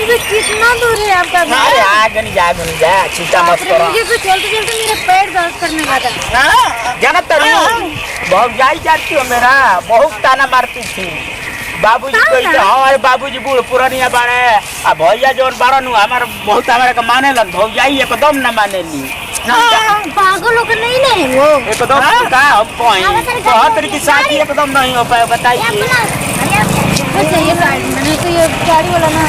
से कितना दूर है आपका घर? अरे आगे नहीं जा चिंता मत करो। मुझे तो चलते चलते मेरे पैर दर्द करने लगा। जाना बहुत जाई जाती हो मेरा बहुत ताना मारती थी। बाबूजी कहते हमारे बाबूजी बूढ़ पुरानिया बाड़े आ भैया जोन बाड़न हमारे बहुत हमारे का माने लन भौजाई एकदम न माने ली। पागल लोग नहीं नहीं वो एकदम का हम कोई बहुत तरीके की शादी एकदम नहीं हो पाए बताइए। ये गाड़ी मैंने तो ये गाड़ी वाला ना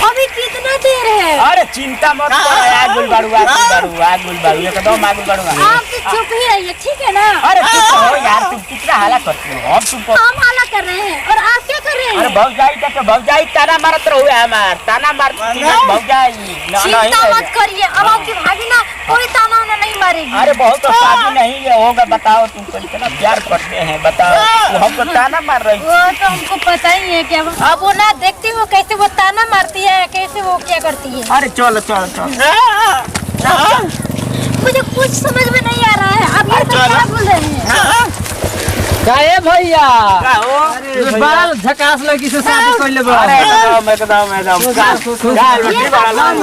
अभी कितना देर है? अरे चिंता मत करो आग गुलबाड़ू एकदम आग गुलबाड़ू। आप तो चुप ही रहिए ठीक है ना? अरे चुप हो यार तुम कितना हाला करते हो हम हाला कर रहे हैं और आप क्या कर रहे हैं? अरे भौजाई ताना मारत रहुए हमार ताना मारती भौजाई चिंता मत करिए अब आपकी भाभी ना कोई ताना वाना नहीं मारेगी। अरे बहुत तो शादी नहीं है होगा बताओ तुम कितना प्यार करते हैं बताओ हमको ताना मार रही वो तो हमको पता ही है क्या अब वो ना देखती हो कैसे वो ताना मारती है कैसे वो क्या करती है। अरे चलो मुझे कुछ समझ में नहीं आ रहा है आप ये सब क्या बोल रहे हैं? काहे भैया अरे बाल झकास लगी से शादी कर ले बड़ा एकदम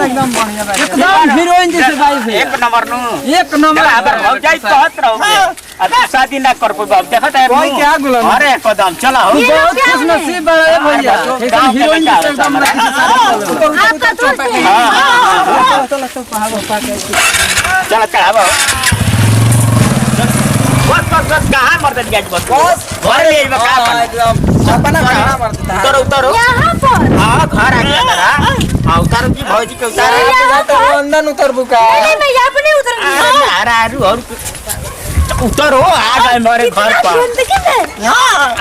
एकदम हीरोइन जैसे गाइस है एक नंबर नु एक नंबर अगर भौजाई कहत रहोगे अब शादी ना कर पाओ देखत है कोई क्या गुलाम अरे एकदम चलो बहुत खुश नसीब बड़ा है भैया एकदम हीरोइन जैसे एकदम आपका दोस्त है? चलो चढ़ाओ बस कहाँ मरते गया बस घर ले कहाँ अपना खाना मरता उतरो यहाँ पर हाँ घर आ गया तेरा हाँ उतारो की भौजी के तो अंदर उतर बुका नहीं मैं यहाँ पे नहीं उतरूंगी। और उतरो आ गए मेरे घर पर। गंदगी में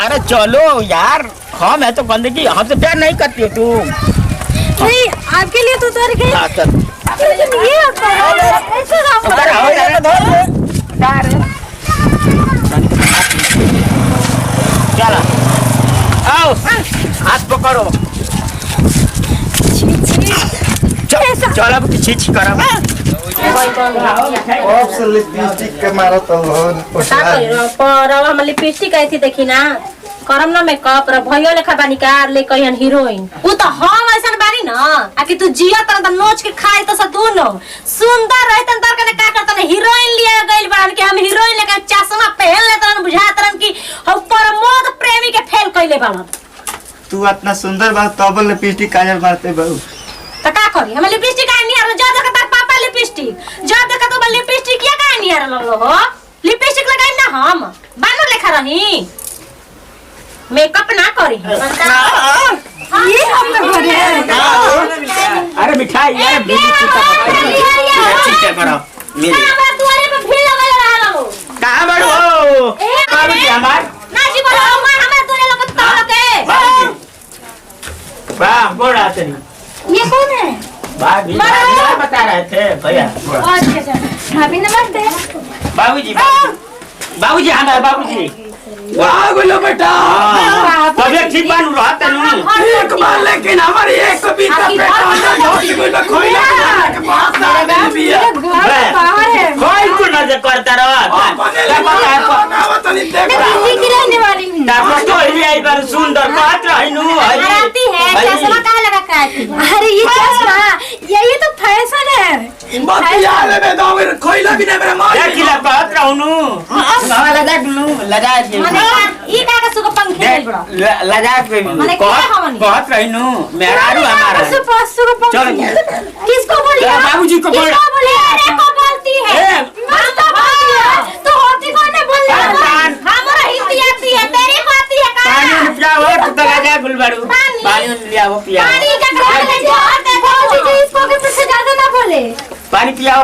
अरे चलो यार हम है तो गंदगी हमसे प्यार नहीं करती हो तुम। नहीं आपके लिए तो उतर गई हाँ, चल। लेकिन ये ऐसे चलो आओ हाथ पकड़ो चलो अब छीछ करो लिपस्टिक के मारा तो परवा में लिपस्टिक आई थी देखी ना करम ना मेकअप रे भयो लेखा बानी कार ले कहिन हीरोइन उ तो हम ऐसन बानी ना आ कि तू जिया तरह त नोच के खाए तो सदुनो सुंदर रहतन तर कने का करतन हीरोइन लिया गइल बान के हम हीरोइन लेके चश्मा पहन लेतन बुझातरन की हम प्रमोद प्रेमी के फेल कइले बान। तू इतना सुंदर बात तब लिपस्टिक काजल मारते बहु त का करी हम लिपस्टिक आ नहीं आ जा देख तार पापा लिपस्टिक जा देख तो लिपस्टिक या का नहीं आ रलो हो लिपस्टिक लगाई ना हम बानो लेखा रही मेकअप ना करी ये हम लोग घर है। अरे मिठाई यार बीड़ी चिंता करो मेरे हमारे द्वारे पे भीड़ लगा रहा लो कहां बड़ो बाबूजी हमार ना जी बोलो हमारे द्वारे लोग तो के वाह बड़ा तेरी ये कौन है? भाभी बता रहे थे भैया अच्छा भाभी नमस्ते। बाबूजी हमारे बाबूजी वाह बोलो बेटा तबियत ठीक बानू रहते नु एक बार लेकिन हमारी एक कविता बेटा अंदर झोंकी कोई ना खोई ना के पास ना भी है घर बाहर है कोई को नजर करता रहा ना बतानी देख मैं दिल्ली की रहने वाली हूँ। ताको तो ही आई बार सुंदर बात रहिनु आती है चश्मा काहे लगा के आती अरे ये चश्मा ये तो फैशन है। बतिया ले बे दो मेरे खोइला भी नहीं मेरे मां देख ला बात रहनु हवा लगा दूं लगा दे माने ई का के सुको पंखी देल बड़ा लगा के बहुत रहिनु मेहरारू हमारा चल किसको बोली बाबूजी को बोल अरे को बोलती है माता बोलती है तो होती कौन है बोल हमारा हिंदी आती है तेरी को आती है का पानी पियाओ तो लगा गुलबाड़ू पानी लियाओ पियाओ पानी का घर ले जाओ देखो जी इसको के पीछे ज्यादा ना बोले। पानी पियाओ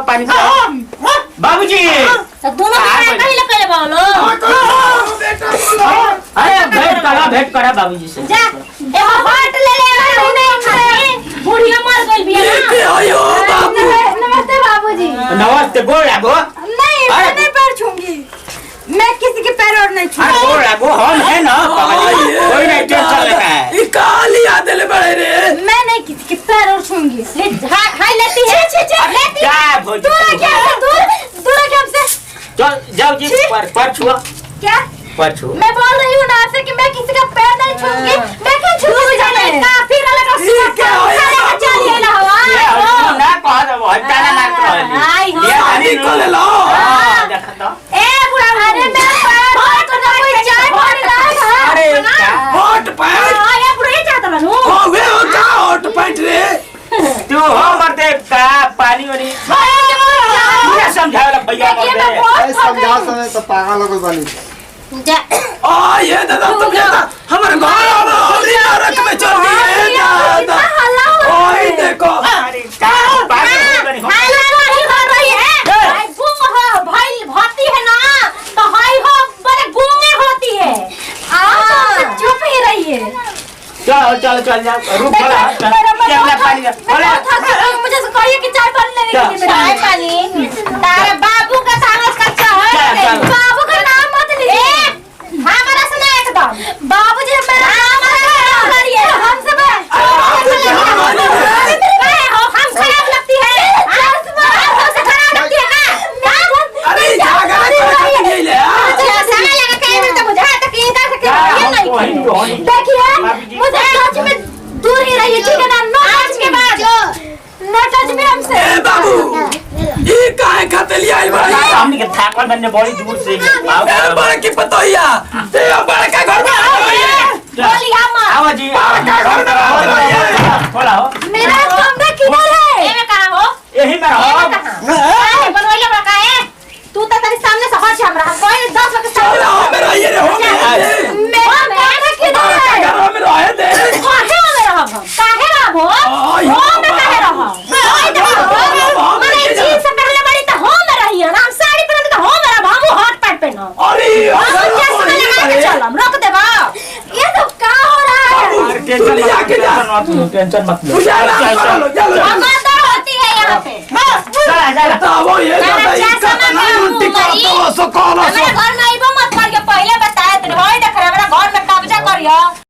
बाबूजी तो दोनों कहीं लग के बोलो अरे भेंट करा बाबूजी से जा ए हार्ट ले ले नहीं बुढ़िया मर गई भी है आयो बाबू नमस्ते बाबूजी। नमस्ते बोल लागो नहीं मैं नहीं पैर छूंगी मैं किसी के पैर और नहीं अरे छूंगी। बोल लागो हम है ना कोई नहीं टेंशन लेता है ये काली आदे ले बड़े रे मैं नहीं किसी के पैर और छूंगी। ले हाय लेती है लेती क्या भौजी दूर क्या हमसे चल जाओ जी पर छुआ क्या पर छुआ मैं बोल रही हूँ ना आपसे कि मैं किसी का पैर नहीं छूंगी। मैं क्या छूंगी काफी लगा क्या पागल हो गइल बानी जा आ ये दादा तुम क्या हमारे घर आओ होली नरक में चल दिए दादा ओए देखो अरे का पागल हो गई हो भाई गुम हो भाई भाती है ना तो हाई हो बड़े गुमे होती है चुप ही रहिए चल जा रुक खड़ा पानी मुझे कहिए कि चाय पानी लेने के लिए चाय पानी तारा बाबू का कागज का चाय बाबू का नाम मत लीजिए हमारा सुना एकदम बाबूजी मेरा नाम करिए हमसे हम खराब लगती है हमसे खराब लगती है ना अरे जागा नहीं ले समय लगा कहीं तो मुझे तक इनका से नहीं देखिए मुझे टच में दूर ही रहिए ठीक है ना नो टच के बाद नो टच में हमसे ए बाबू ये काहे खाते लिया आई भाई हमनी के थाकल बनने बड़ी दूर से ए बड़ा की पतोहिया ते बड़ा का घर में बोलिए अम्मा आओ जी बड़ा का घर में खोला हो मेरा कमरा किधर है ये में कहां हो यही में हो काहे बनवाइले बड़ा काहे तू तो तेरे सामने से हट जा हमरा कोई 10 वक्त चलो सामने मेरा ये हो गया मेरा कमरा किधर है घर में रहे दे काहे में रहब काहे रहब हो में काहे रहब माने जी से पहले बड़ी तो हो में रही है ना हम साड़ी पहन के हो में रहब हम हॉट पैंट पहनो अरे हम जैसे में लगा के चलम रोक देबा ये तो का हो रहा है टेंशन मत लो चलो चलो चलो अगर